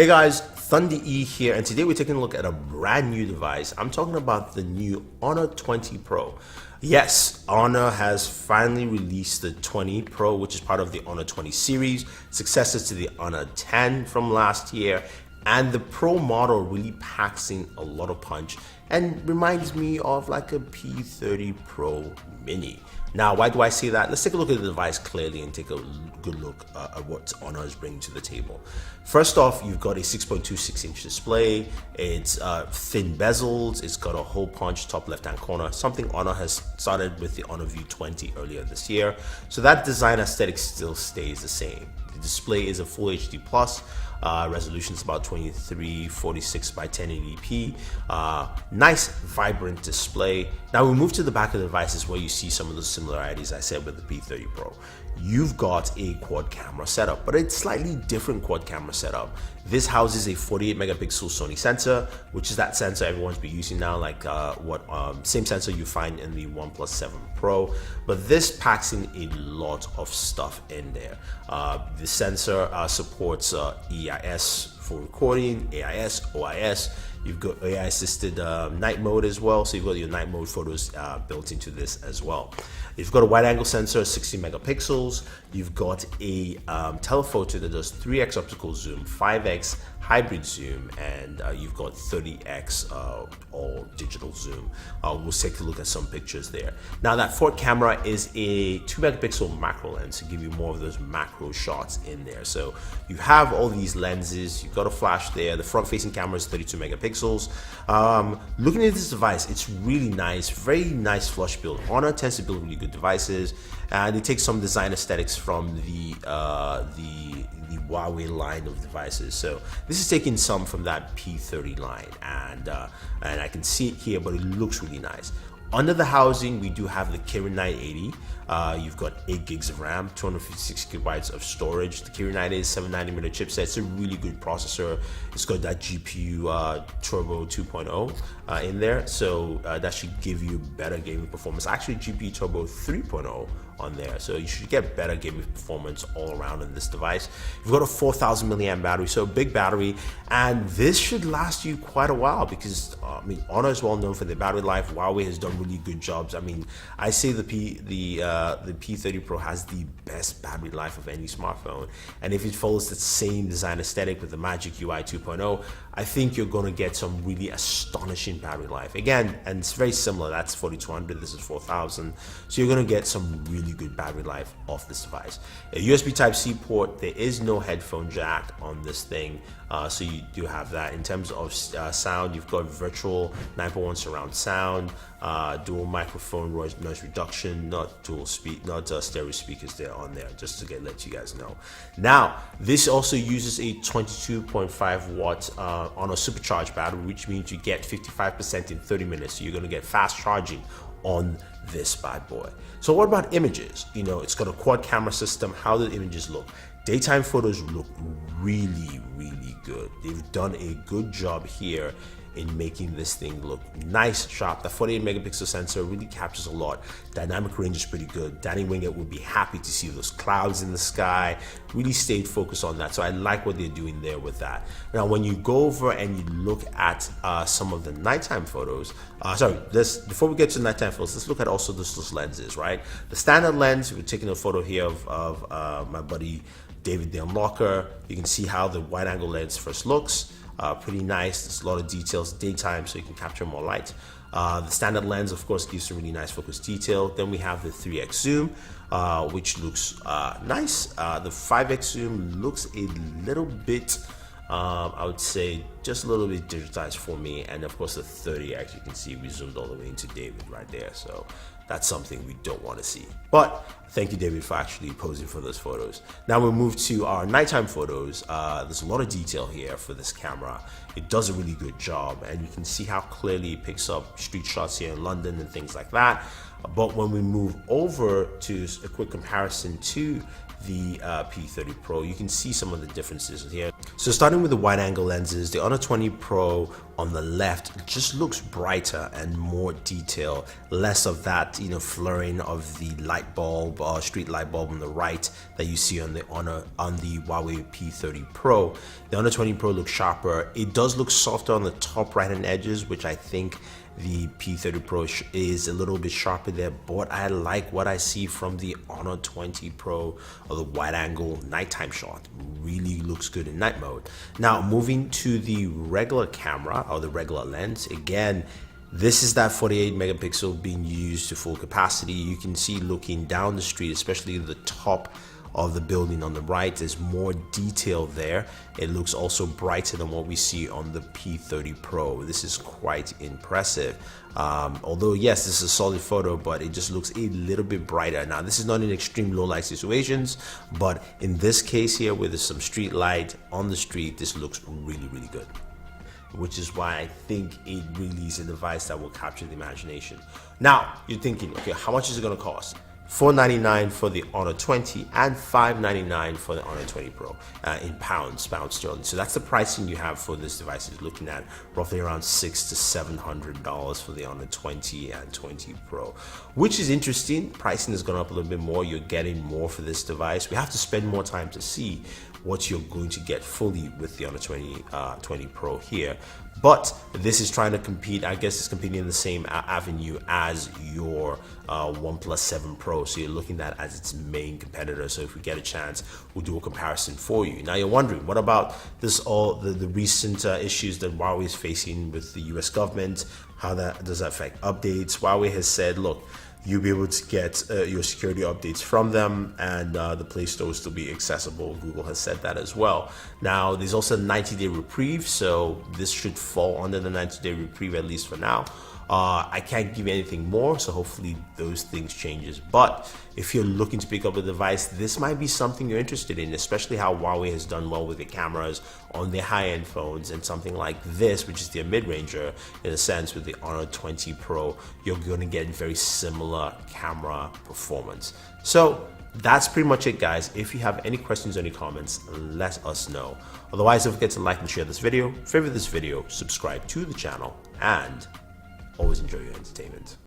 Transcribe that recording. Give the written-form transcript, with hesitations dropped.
Hey guys, Thunder E here, and today we're taking a look at a brand new device. I'm talking about the new Honor 20 Pro. Yes, Honor has finally released the 20 Pro, which is part of the Honor 20 series, successor to the Honor 10 from last year. And the Pro model really packs in a lot of punch and reminds me of like a P30 Pro Mini. Now, why do I say that? Let's take a look at the device clearly and take a good look at what Honor is bringing to the table. First off, you've got a 6.26-inch display. It's thin bezels. It's got a hole punch top left-hand corner, something Honor has started with the Honor View 20 earlier this year. So that design aesthetic still stays the same. The display is a Full HD Plus. Resolution is about 2346 by 1080p. Nice, vibrant display. Now we move to the back of the devices where you see some of the similarities I said with the P30 Pro. You've got a quad camera setup, but it's slightly different quad camera setup. This houses a 48 megapixel Sony sensor, which is that sensor everyone's been using now, like same sensor you find in the OnePlus 7 Pro. But this packs in a lot of stuff in there. The sensor supports EIS for recording, AIS, OIS. You've got AI assisted night mode as well, so you've got your night mode photos built into this as well. You've got a wide angle sensor, 60 megapixels. You've got a telephoto that does 3x optical zoom, 5x hybrid zoom, and you've got 30x all digital zoom. We'll take a look at some pictures there. Now that front camera is a 2 megapixel macro lens to give you more of those macro shots in there. So you have all these lenses, you've got a flash there. The front facing camera is 32 megapixels. Looking at this device, it's really nice, very nice flush build. Honor tends to build really good devices, and they take some design aesthetics from the Huawei line of devices. So this is taking some from that P30 line, and I can see it here, but it looks really nice. Under the housing, we do have the Kirin 980. You've got 8 gigs of RAM, 256 gigabytes of storage. The Kirin 980 is 7nm chipset. It's a really good processor. It's got that GPU Turbo 2.0 in there, so that should give you better gaming performance. Actually, GPU Turbo 3.0 on there, so you should get better gaming performance all around on this device. You've got a 4000 milliamp battery, so a big battery, and this should last you quite a while because Honor is well known for their battery life. Huawei has done really good jobs. I say the P30 Pro has the best battery life of any smartphone, and if it follows the same design aesthetic with the Magic UI 2.0, I think you're going to get some really astonishing battery life. Again, and it's very similar. That's 4200, this is 4000, so you're going to get some really good battery life off this device. A USB Type-C port. There is no headphone jack on this thing, so you do have that. In terms of sound, you've got virtual 9.1 surround sound, dual microphone noise reduction, not stereo speakers there on there, just to let you guys know. Now, this also uses a 22.5 watt on a supercharged battery, which means you get 55% in 30 minutes. So you're going to get fast charging on this bad boy. So what about images? It's got a quad camera system. How do the images look? Daytime photos look really, really good. They've done a good job here in making this thing look nice, sharp. The 48 megapixel sensor really captures a lot. Dynamic range is pretty good. Danny Wingett would be happy to see those clouds in the sky. Really stayed focused on that. So I like what they're doing there with that. Now, when you go over and you look at some of the nighttime photos, before we get to nighttime photos, let's look at also those lenses, right? The standard lens, we're taking a photo here of my buddy David the Unlocker. You can see how the wide angle lens first looks. Pretty nice. There's a lot of details daytime, so you can capture more light. The standard lens, of course, gives some really nice focus detail. Then we have the 3x zoom, which looks nice. The 5x zoom looks a little bit, I would say, just a little bit digitized for me. And of course, the 30x, you can see we zoomed all the way into David right there. So that's something we don't want to see. But thank you, David, for actually posing for those photos. Now we'll move to our nighttime photos. There's a lot of detail here for this camera. It does a really good job, and you can see how clearly it picks up street shots here in London and things like that. But when we move over to a quick comparison to the P30 Pro, you can see some of the differences here. So starting with the wide angle lenses, the Honor 20 Pro on the left just looks brighter and more detailed, less of that, you know, flaring of the light bulb or street light bulb on the right that you see on the Huawei P30 Pro. The Honor 20 Pro looks sharper. It does look softer on the top right hand edges, which I think the P30 Pro is a little bit sharper there, but I like what I see from the Honor 20 Pro, or the wide angle nighttime shot. Really looks good in night mode. Now moving to the regular camera, or the regular lens, again, this is that 48 megapixel being used to full capacity. You can see looking down the street, especially the top of the building on the right, there's more detail there. It looks also brighter than what we see on the P30 Pro. This is quite impressive. Although yes, this is a solid photo, but it just looks a little bit brighter. Now this is not in extreme low light situations, but in this case here where there's some street light on the street, this looks really, really good, which is why I think it really is a device that will capture the imagination. Now you're thinking, okay, how much is it going to cost? $499 for the Honor 20 and $599 for the Honor 20 Pro in pounds sterling. So that's the pricing you have for this device. Is looking at roughly around $600 to $700 for the Honor 20 and 20 Pro, which is interesting. Pricing has gone up a little bit more. You're getting more for this device. We have to spend more time to see what you're going to get fully with the Honor 20 Pro here. But this is trying to compete, I guess it's competing in the same avenue as your OnePlus 7 Pro. So you're looking at as its main competitor. So if we get a chance, we'll do a comparison for you. Now you're wondering, what about the recent issues that Huawei is facing with the US government? How does that affect updates? Huawei has said, look, you'll be able to get your security updates from them, and the Play Store will still be accessible. Google has said that as well. Now, there's also a 90-day reprieve, so this should fall under the 90-day reprieve, at least for now. I can't give you anything more, so hopefully those things changes. But if you're looking to pick up a device, this might be something you're interested in, especially how Huawei has done well with the cameras on their high-end phones, and something like this, which is their mid-ranger, in a sense, with the Honor 20 Pro, you're going to get very similar camera performance. So that's pretty much it, guys. If you have any questions or any comments, let us know. Otherwise, don't forget to like and share this video, favorite this video, subscribe to the channel, and always enjoy your entertainment.